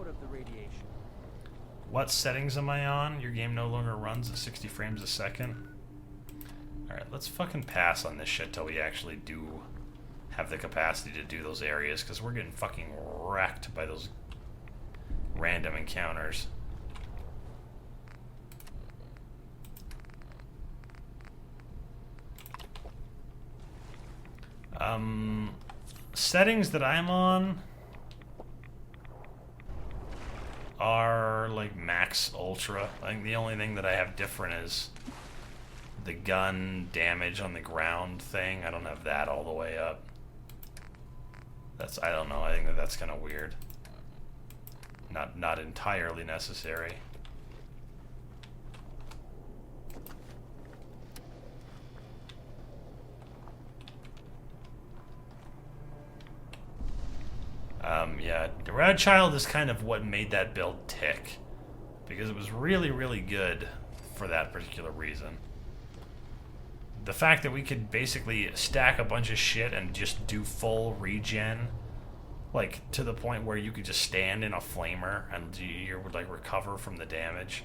out of the radiation. What settings am I on? Your game no longer runs at 60 frames a second. Alright, let's fucking pass on this shit till we actually do have the capacity to do those areas, because we're getting fucking wrecked by those random encounters. Settings that I'm on are like max ultra. I think the only thing that I have different is the gun damage on the ground thing. I don't have that all the way up. I don't know, I think that's kind of weird. Not entirely necessary. Yeah, the Rad Child is kind of what made that build tick, because it was really, really good for that particular reason. The fact that we could basically stack a bunch of shit and just do full regen, like to the point where you could just stand in a flamer and you would like recover from the damage,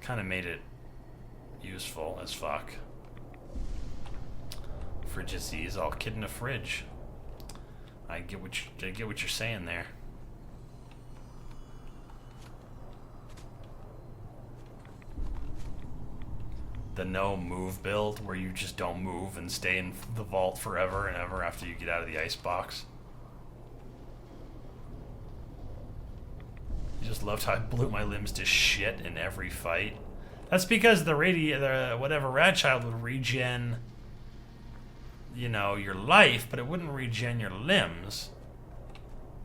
kind of made it useful as fuck. Fridges, all kid in a fridge. I get what you're saying there. The no move build, where you just don't move and stay in the vault forever and ever after you get out of the ice box. I just loved how I blew my limbs to shit in every fight. That's because the whatever Rad Child would regen, you know, your life, but it wouldn't regen your limbs.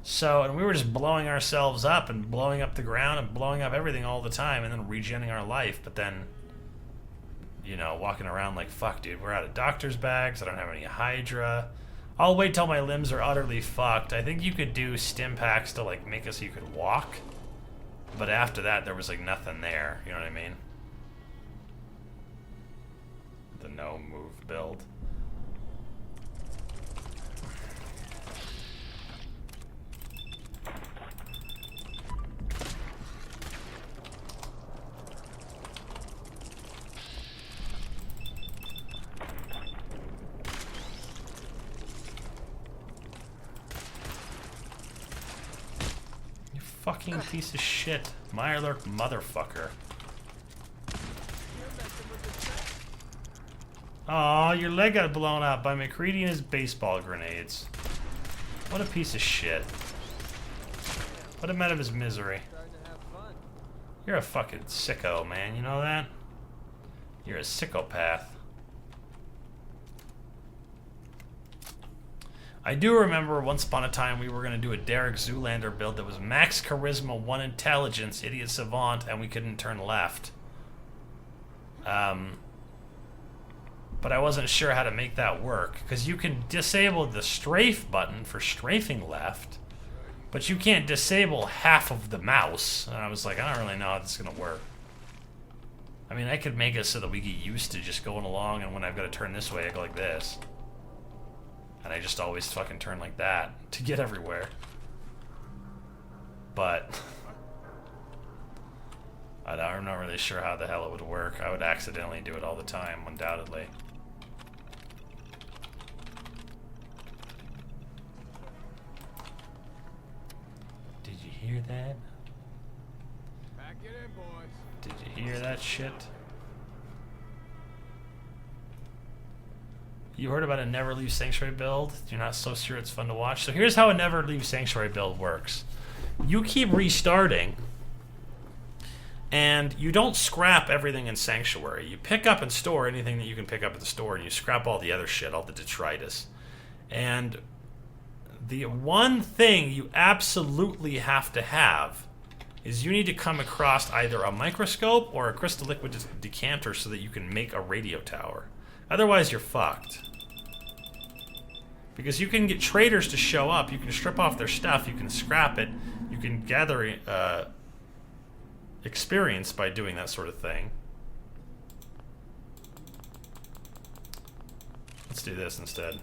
So, and we were just blowing ourselves up and blowing up the ground and blowing up everything all the time and then regenning our life, but then, you know, walking around like, fuck, dude, we're out of doctor's bags, I don't have any Hydra. I'll wait till my limbs are utterly fucked. I think you could do stim packs to, like, make it so you could walk, but after that, there was, like, nothing there, you know what I mean? The no move build. Fucking piece of shit. Mirelurk motherfucker. Aw, your leg got blown up by McCready and his baseball grenades. What a piece of shit. Put him out of his misery. You're a fucking sicko, man. You know that? You're a psychopath. I do remember once upon a time we were going to do a Derek Zoolander build that was max charisma, 1 intelligence, idiot savant, and we couldn't turn left. But I wasn't sure how to make that work, because you can disable the strafe button for strafing left, but you can't disable half of the mouse. And I was like, I don't really know how this is going to work. I mean, I could make it so that we get used to just going along, and when I've got to turn this way, I go like this. And I just always fucking turn like that to get everywhere. But I'm not really sure how the hell it would work. I would accidentally do it all the time, undoubtedly. Did you hear that? Pack it in, boys. Did you hear that shit? You heard about a Never Leave Sanctuary build? You're not so sure it's fun to watch? So here's how a Never Leave Sanctuary build works. You keep restarting, and you don't scrap everything in Sanctuary. You pick up and store anything that you can pick up at the store, and you scrap all the other shit, all the detritus. And the one thing you absolutely have to have is you need to come across either a microscope or a crystal liquid decanter so that you can make a radio tower. Otherwise, you're fucked. Because you can get traders to show up, you can strip off their stuff, you can scrap it, you can gather experience by doing that sort of thing. Let's do this instead.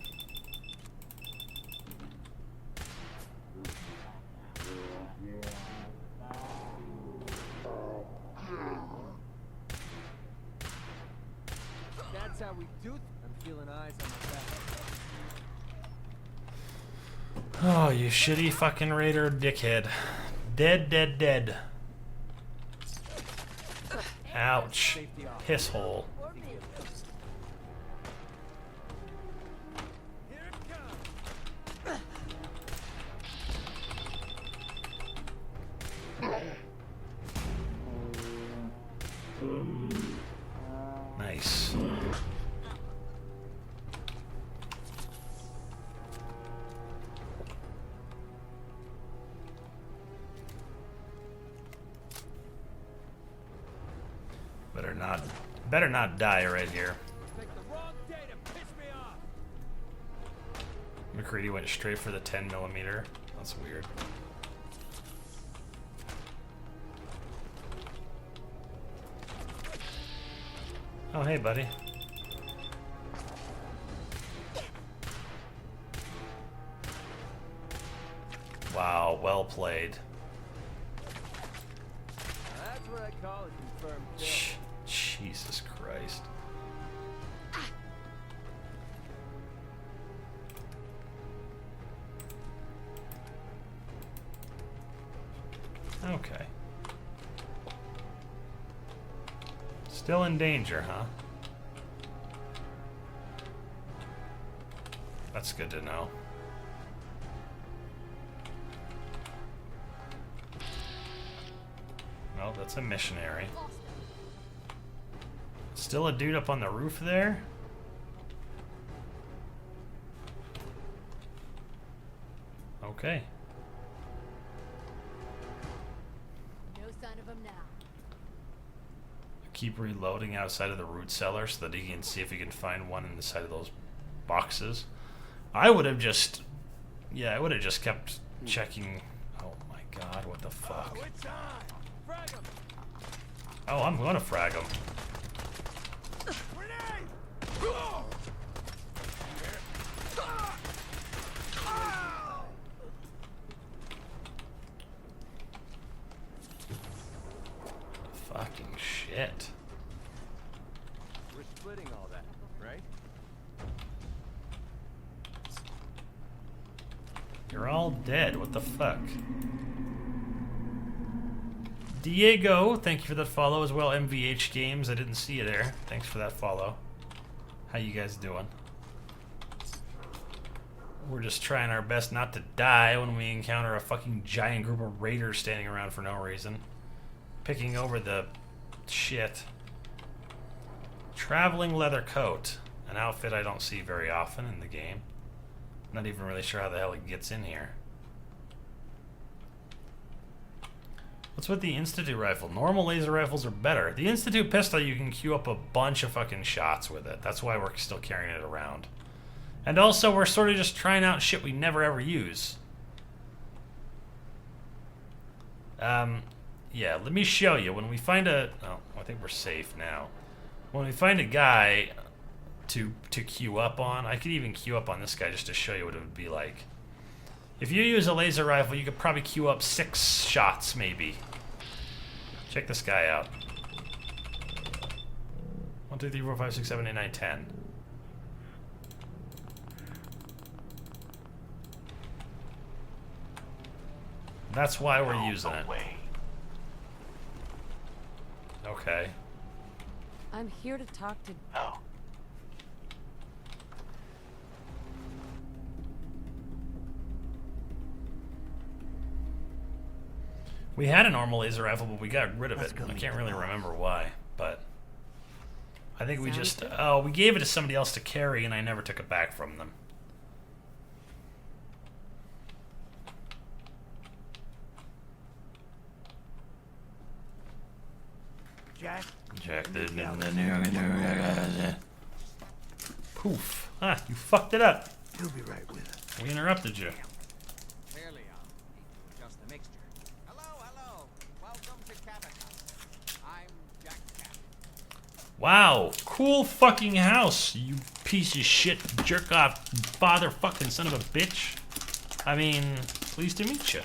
how we do. I'm feeling eyes on my back. Oh, you shitty fucking raider dickhead. Dead, dead, dead. Ouch. Piss hole. Here it comes. Nice. Better not die right here. Pick the wrong day to piss me off. McCready went straight for the 10mm. That's weird. Oh, hey, buddy. Wow, well played. That's what I call a confirmed kill. Jesus Christ. Okay. Still in danger, huh? That's good to know. Well, that's a missionary. Still a dude up on the roof there? Okay. No sign of him now. Keep reloading outside of the root cellar so that he can see if he can find one in the side of those boxes. I would have just... Yeah, I would have just kept checking... Oh my god, what the fuck? Oh, it's on. Frag him. Oh, I'm gonna frag him. Grenade. Fucking shit. We're splitting all that, right? You're all dead. What the fuck? Diego, thank you for that follow as well. MVH Games, I didn't see you there. Thanks for that follow. How you guys doing? We're just trying our best not to die when we encounter a fucking giant group of raiders standing around for no reason. Picking over the shit. Traveling leather coat. An outfit I don't see very often in the game. Not even really sure how the hell it gets in here. What's with the Institute rifle? Normal laser rifles are better. The Institute pistol, you can queue up a bunch of fucking shots with it. That's why we're still carrying it around. And also, we're sort of just trying out shit we never ever use. Yeah, let me show you. When we find a... Oh, I think we're safe now. When we find a guy to queue up on, I could even queue up on this guy just to show you what it would be like. If you use a laser rifle, you could probably queue up 6 shots, maybe. Check this guy out. 1, 2, 3, 4, 5, 6, 7, 8, 9, 10. That's why we're using it. Okay. I'm here to talk to... Oh. We had a normal laser rifle, but we got rid of it. I can't really remember why, but I think we just... Oh, we gave it to somebody else to carry, and I never took it back from them. Jack did. Poof. Ah, you fucked it up. He'll be right with us. We interrupted you. Clearly, I'll need to adjust the mixture. Hello. Welcome to Cabot House. I'm Jack Cabot. Wow. Cool fucking house, you piece of shit, jerk off, father fucking son of a bitch. I mean, pleased to meet you.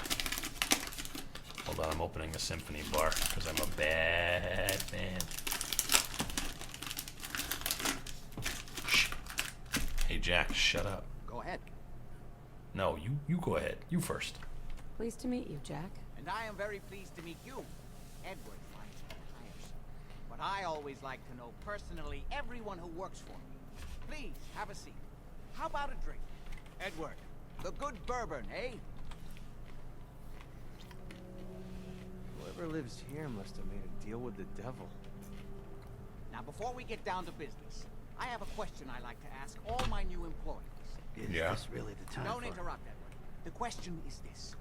Hold on, I'm opening a symphony bar because I'm a bad man. Hey, Jack, shut up. Go ahead. No, you go ahead. You first. Pleased to meet you, Jack. And I am very pleased to meet you, Edward Myers. But I always like to know personally everyone who works for me. Please, have a seat. How about a drink? Edward, the good bourbon, eh? Whoever lives here must have made a deal with the devil. Now, before we get down to business, I have a question I like to ask all my new employees. Is Yeah. this really the time Don't for... interrupt, Edward. The question is this.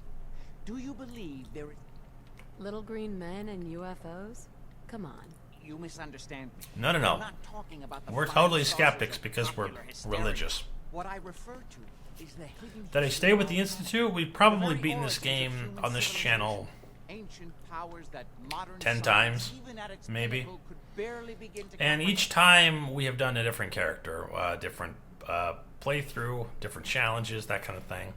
Do you believe there is... Little green men and UFOs? Come on. You misunderstand me. No. I'm not talking about the We're flying totally saucers skeptics and because we're popular hysteria. religious. What I refer to is the hidden... Did I stay with the Institute? We've probably The very beaten this origins of game human on this civilization. channel Ancient powers that modern 10 science, times, even at its maybe. pinnacle, could barely begin to And comprehend. each time we have done a different character, different playthrough, different challenges, that kind of thing.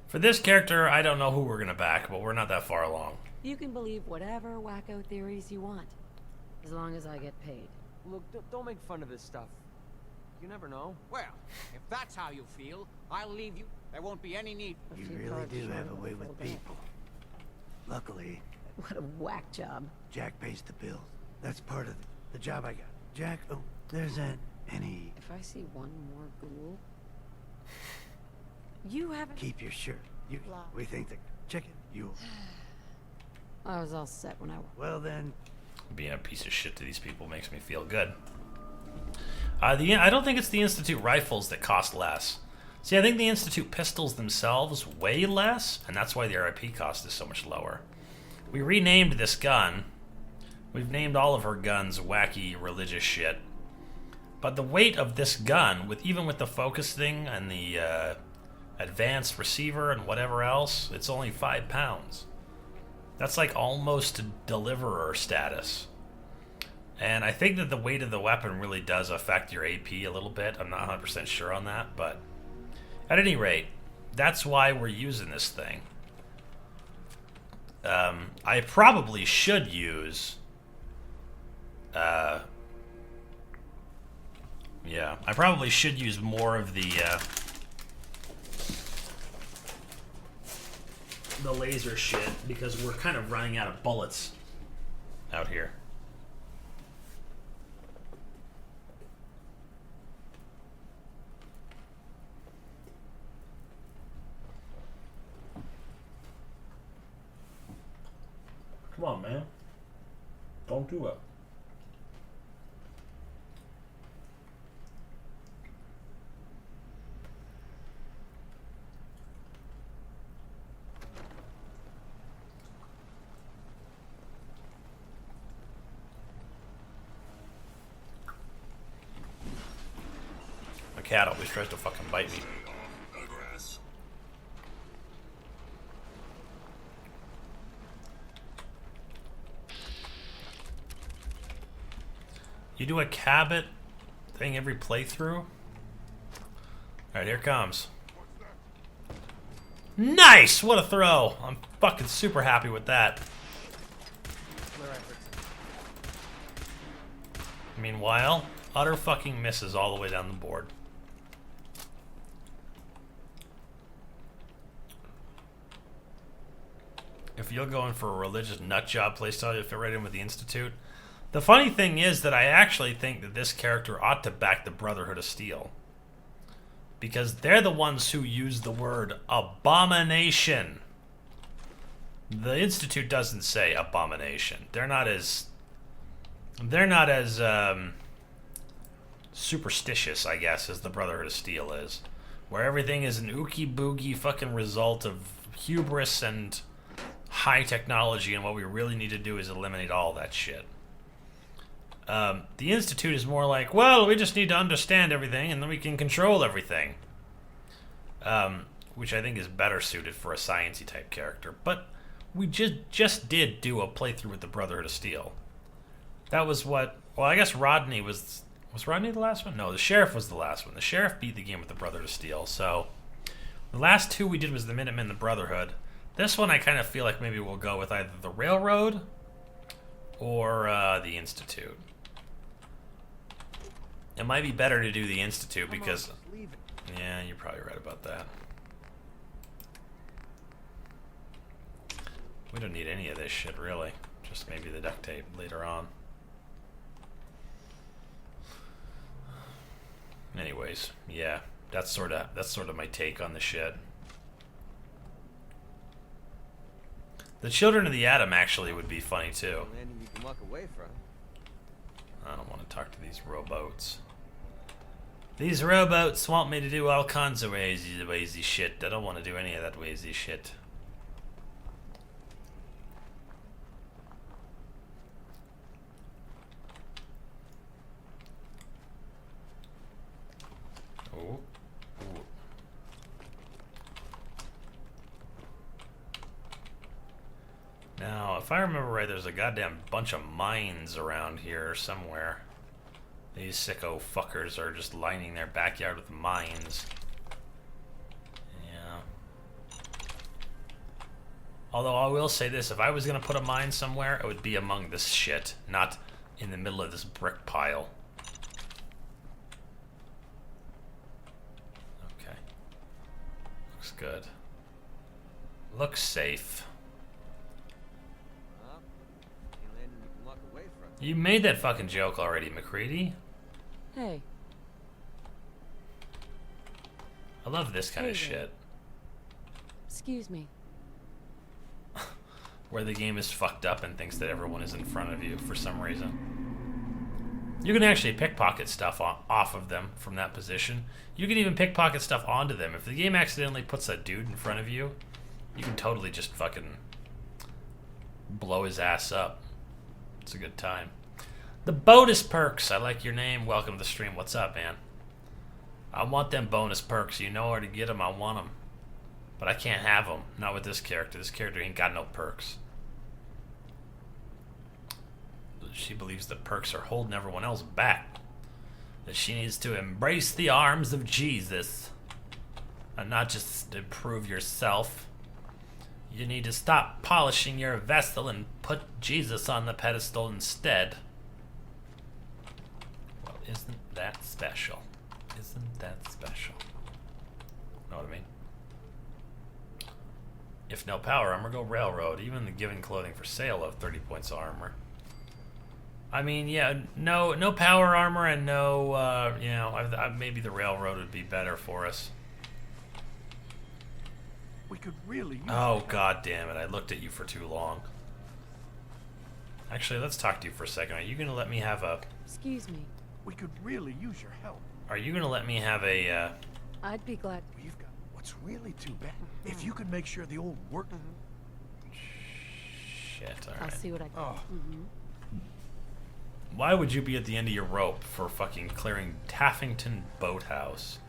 For this character, I don't know who we're going to back, but we're not that far along. You can believe whatever wacko theories you want, as long as I get paid. Look, don't make fun of this stuff. You never know. Well, if that's how you feel, I'll leave you. There won't be any need. A You few really cards do short have of a way full with deck. people. Luckily, What a whack job. Jack pays the bills. That's part of the job I got. Jack, oh, there isn't any... If I see one more ghoul... You haven't... Keep your shirt. We think the chicken, you... I was all set when I... Well then, Being a piece of shit to these people makes me feel good. I don't think it's the Institute rifles that cost less. See, I think the Institute pistols themselves way less, and that's why the RIP cost is so much lower. We renamed this gun. We've named all of her guns wacky religious shit. But the weight of this gun, even with the focus thing and the advanced receiver and whatever else, it's only 5 pounds. That's like almost deliverer status. And I think that the weight of the weapon really does affect your AP a little bit. I'm not 100% sure on that, but at any rate, that's why we're using this thing. I probably should use... yeah, I probably should use more of the laser shit, because we're kind of running out of bullets out here. Come on, man. Don't do it. My cat always tries to fucking bite me. You do a Cabot thing every playthrough? Alright, here it comes. Nice! What a throw! I'm fucking super happy with that. Meanwhile, utter fucking misses all the way down the board. If you're going for a religious nutjob playstyle, you'll fit right in with the Institute. The funny thing is that I actually think that this character ought to back the Brotherhood of Steel. Because they're the ones who use the word abomination. The Institute doesn't say abomination. They're not as superstitious, I guess, as the Brotherhood of Steel is. Where everything is an ookie-boogie fucking result of hubris and high technology, and what we really need to do is eliminate all that shit. The Institute is more like, well, we just need to understand everything, and then we can control everything. Which I think is better suited for a sciencey type character. But we just did do a playthrough with the Brotherhood of Steel. That was what... Well, I guess Rodney was... Was Rodney the last one? No, the Sheriff was the last one. The Sheriff beat the game with the Brotherhood of Steel, so... The last two we did was the Minutemen and the Brotherhood. This one I kind of feel like maybe we'll go with either the Railroad or the Institute. It might be better to do the Institute because... Just leave it. Yeah, you're probably right about that. We don't need any of this shit, really. Just maybe the duct tape later on. Anyways, yeah, that's sort of my take on the shit. The Children of the Atom actually would be funny too. Landing you can walk away from. I don't want to talk to these rowboats. These rowboats want me to do all kinds of wazy shit. I don't want to do any of that wazy shit. Oh. Ooh. Now, if I remember right, there's a goddamn bunch of mines around here somewhere. These sicko fuckers are just lining their backyard with mines. Yeah. Although I will say this, if I was gonna put a mine somewhere, it would be among this shit, not in the middle of this brick pile. Okay. Looks good. Looks safe. Well, any landing you can walk away from. You made that fucking joke already, McCready. Hey. I love this kind of Hey there. shit. Excuse me. Where the game is fucked up and thinks that everyone is in front of you for some reason. You can actually pickpocket stuff off of them from that position. You can even pickpocket stuff onto them. If the game accidentally puts a dude in front of you, you can totally just fucking blow his ass up. It's a good time. The bonus perks. I like your name. Welcome to the stream. What's up, man? I want them bonus perks. You know where to get them. I want them. But I can't have them. Not with this character. This character ain't got no perks. She believes the perks are holding everyone else back. That she needs to embrace the arms of Jesus. And not just improve yourself. You need to stop polishing your vessel and put Jesus on the pedestal instead. Well, isn't that special? Isn't that special? Know what I mean? If no power armor, go railroad. Even the given clothing for sale of 30 points of armor. I mean, yeah, no power armor and no, you know, maybe the railroad would be better for us. We could really use Oh, god damn it. I looked at you for too long. Actually, let's talk to you for a second. Are you going to let me have a... Excuse me. We could really use your help. Are you going to let me have a, I'd be glad. We've got what's really too bad. If you could make sure the old work. Shit, I'll alright. see what I can. Oh, Why would you be at the end of your rope for fucking clearing Taffington Boathouse?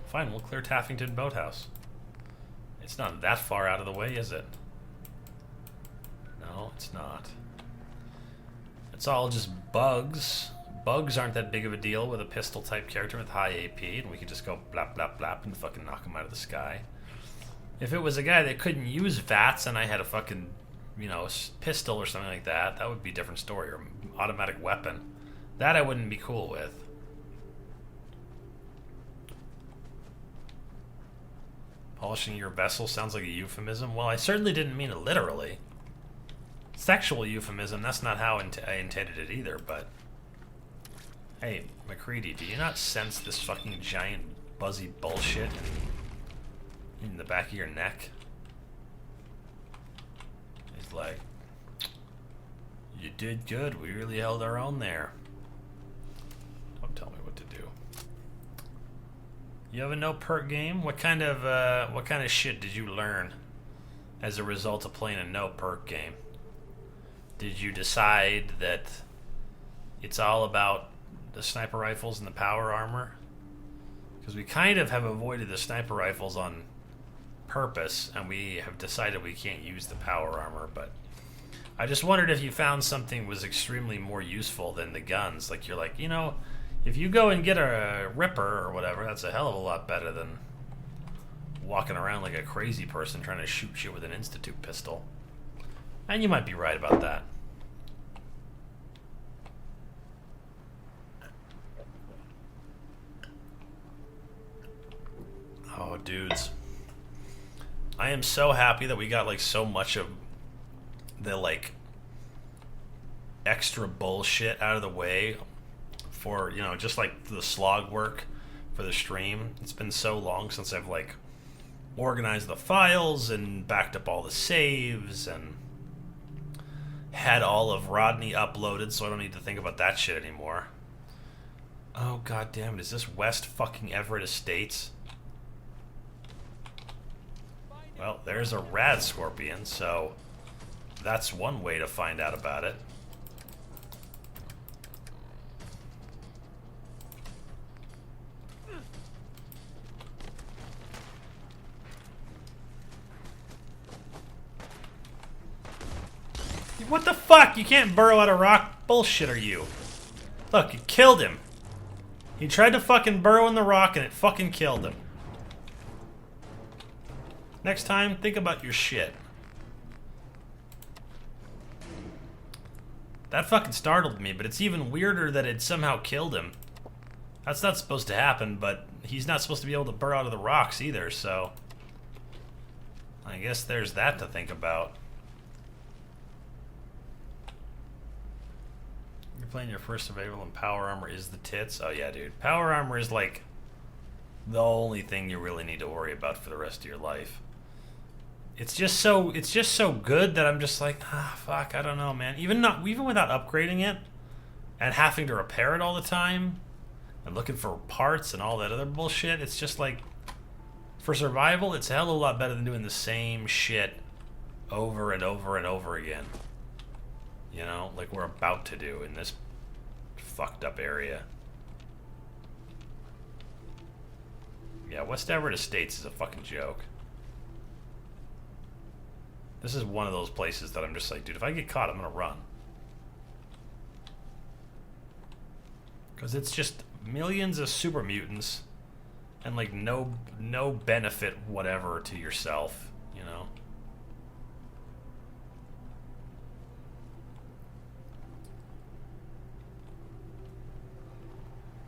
Fine, we'll clear Taffington Boathouse. It's not that far out of the way, is it? No, it's not. It's all just bugs. Bugs aren't that big of a deal with a pistol-type character with high AP, and we could just go blap, blap, blap and fucking knock him out of the sky. If it was a guy that couldn't use VATS and I had a fucking, you know, pistol or something like that, that would be a different story, or automatic weapon. That I wouldn't be cool with. Polishing your vessel sounds like a euphemism. Well, I certainly didn't mean it literally. Sexual euphemism, that's not how I intended it either, but... Hey, McCready, do you not sense this fucking giant buzzy bullshit in the back of your neck? He's like, you did good, we really held our own there. Don't tell me what to do. You have a no perk game? What kind of shit did you learn as a result of playing a no perk game? Did you decide that it's all about the sniper rifles and the power armor? Because we kind of have avoided the sniper rifles on purpose, and we have decided we can't use the power armor, but I just wondered if you found something was extremely more useful than the guns. Like, you're like, you know, if you go and get a Ripper or whatever, that's a hell of a lot better than walking around like a crazy person trying to shoot shit with an Institute pistol. And you might be right about that. Oh, dudes. I am so happy that we got like so much of the like extra bullshit out of the way for, you know, just like the slog work for the stream. It's been so long since I've like organized the files and backed up all the saves and had all of Rodney uploaded, so I don't need to think about that shit anymore. Oh, god damn it. Is this West fucking Everett Estates? Well, there's a rad scorpion, so that's one way to find out about it. What the fuck? You can't burrow out a rock? Bullshit are you? Look, it killed him. He tried to fucking burrow in the rock and it fucking killed him. Next time, think about your shit. That fucking startled me, but it's even weirder that it somehow killed him. That's not supposed to happen, but he's not supposed to be able to burrow out of the rocks either, so I guess there's that to think about. You're playing your first survival and power armor is the tits? Oh yeah, dude. Power armor is like the only thing you really need to worry about for the rest of your life. It's just so good that I'm just like, fuck, I don't know, man. Even without upgrading it and having to repair it all the time and looking for parts and all that other bullshit, it's just like, for survival, it's a hell of a lot better than doing the same shit over and over and over again. You know, like we're about to do in this fucked up area. Yeah, West Everett Estates is a fucking joke. This is one of those places that I'm just like, dude, if I get caught, I'm gonna run. Because it's just millions of super mutants and like no benefit whatever to yourself, you know?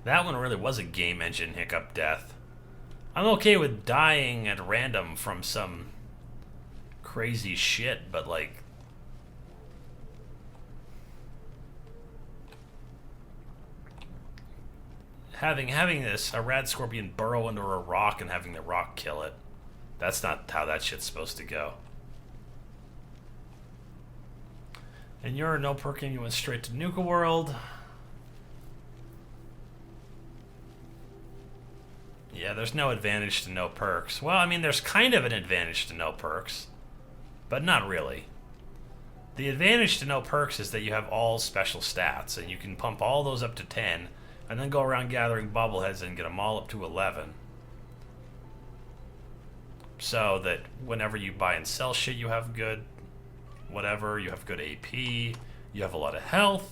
That one really was a game engine hiccup death. I'm okay with dying at random from some crazy shit, but like having a rad scorpion burrow into a rock and having the rock kill it, that's not how that shit's supposed to go. And you're no perking, you went straight to Nuka World. Yeah, there's no advantage to no perks. Well, I mean, there's kind of an advantage to no perks, but not really. The advantage to no perks is that you have all special stats, and you can pump all those up to 10, and then go around gathering bobbleheads and get them all up to 11. So that whenever you buy and sell shit, you have good whatever, you have good AP, you have a lot of health.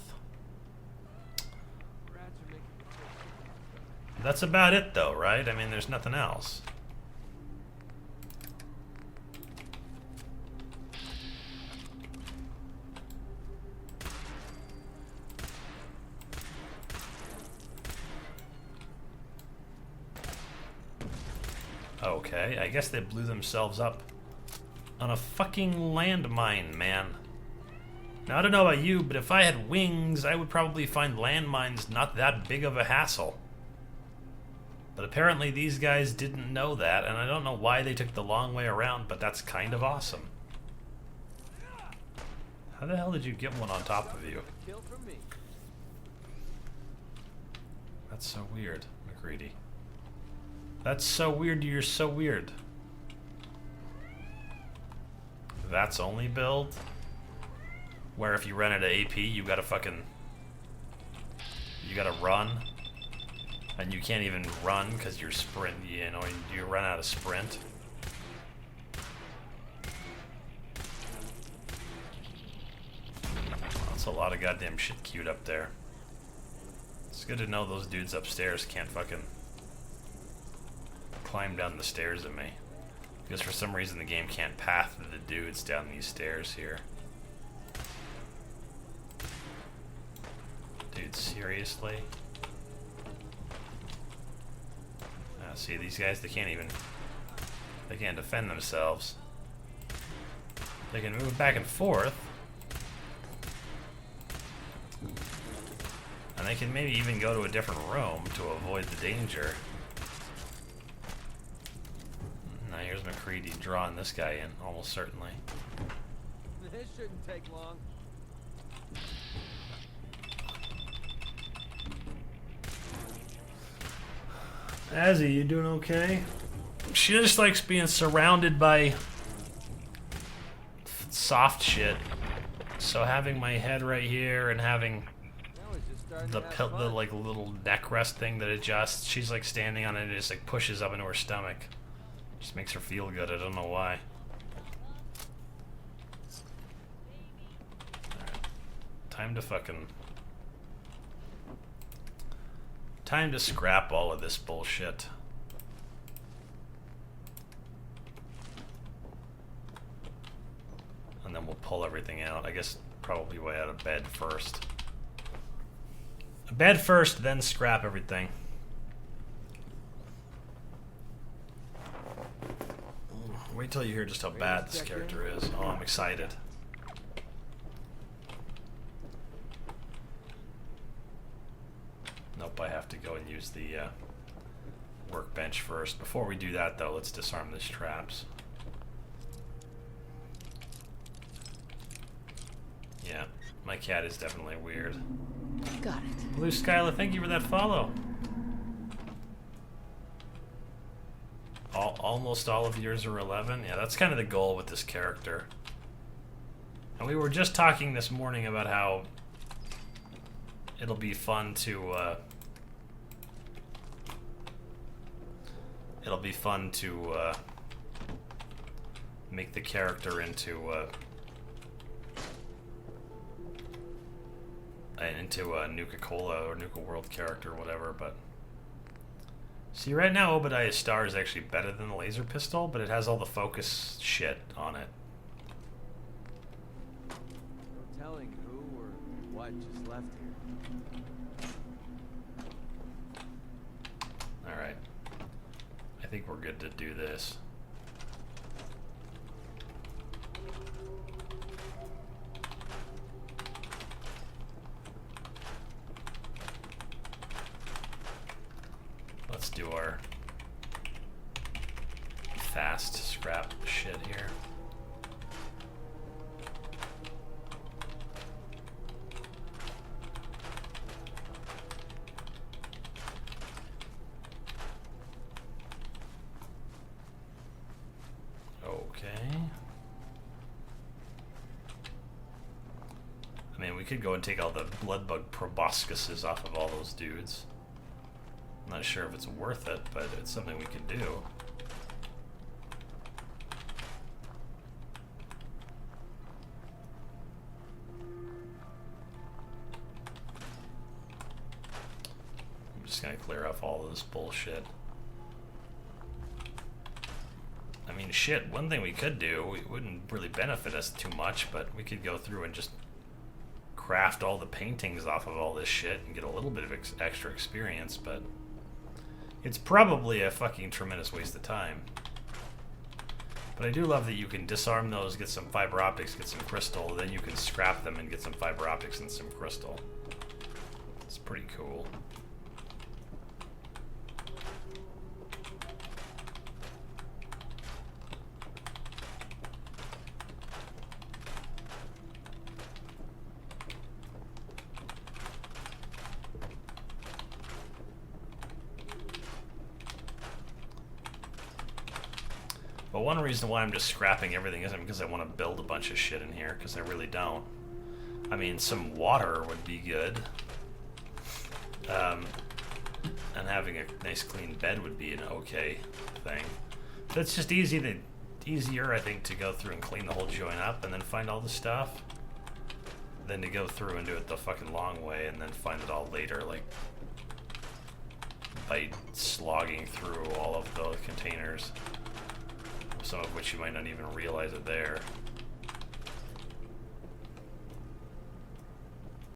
That's about it though, right? I mean, there's nothing else. Okay, I guess they blew themselves up on a fucking landmine, man. Now, I don't know about you, but if I had wings, I would probably find landmines not that big of a hassle. But apparently these guys didn't know that, and I don't know why they took the long way around, but that's kind of awesome. How the hell did you get one on top of you? That's so weird, McCready. That's so weird, you're so weird. That's only build? Where if you run out of AP, you gotta run. And you can't even run because you're sprint, you know, you run out of sprint. That's a lot of goddamn shit queued up there. It's good to know those dudes upstairs can't fucking climb down the stairs at me. Because for some reason the game can't path the dudes down these stairs here. Dude, seriously? See, these guys, they can't even They can't defend themselves. They can move back and forth. And they can maybe even go to a different room to avoid the danger. Now here's McCready drawing this guy in, almost certainly. This shouldn't take long. Azzy, you doing okay? She just likes being surrounded by soft shit. So having my head right here and having the like little neck rest thing that adjusts, she's like standing on it and it just like pushes up into her stomach. Just makes her feel good. I don't know why. Time to scrap all of this bullshit. And then we'll pull everything out. I guess probably way out of bed first. Bed first, then scrap everything. Wait till you hear just how bad this character is. Oh, I'm excited. Nope, I have to go and use the workbench first. Before we do that, though, let's disarm these traps. Yeah, my cat is definitely weird. Got it. Blue Skyla, thank you for that follow. Almost all of yours are 11. Yeah, that's kind of the goal with this character. And we were just talking this morning about how it'll be fun to make the character into a Nuka-Cola or Nuka World character or whatever, but see, right now Obadiah's Star is actually better than the laser pistol, but it has all the focus shit on it. No telling who or what just left here. Alright. I think we're good to do this. Let's do our fast scrap shit here. Okay. I mean, we could go and take all the bloodbug proboscises off of all those dudes. I'm not sure if it's worth it, but it's something we could do. I'm just gonna clear off all of this bullshit. I mean, shit, one thing we could do, it wouldn't really benefit us too much, but we could go through and just craft all the paintings off of all this shit and get a little bit of extra experience, but it's probably a fucking tremendous waste of time. But I do love that you can disarm those, get some fiber optics, get some crystal, then you can scrap them and get some fiber optics and some crystal. It's pretty cool. But one reason why I'm just scrapping everything isn't because I want to build a bunch of shit in here, because I really don't. I mean, some water would be good. And having a nice clean bed would be an okay thing. But it's just easier, I think, to go through and clean the whole joint up and then find all the stuff, than to go through and do it the fucking long way and then find it all later, like by slogging through all of the containers, some of which you might not even realize are there.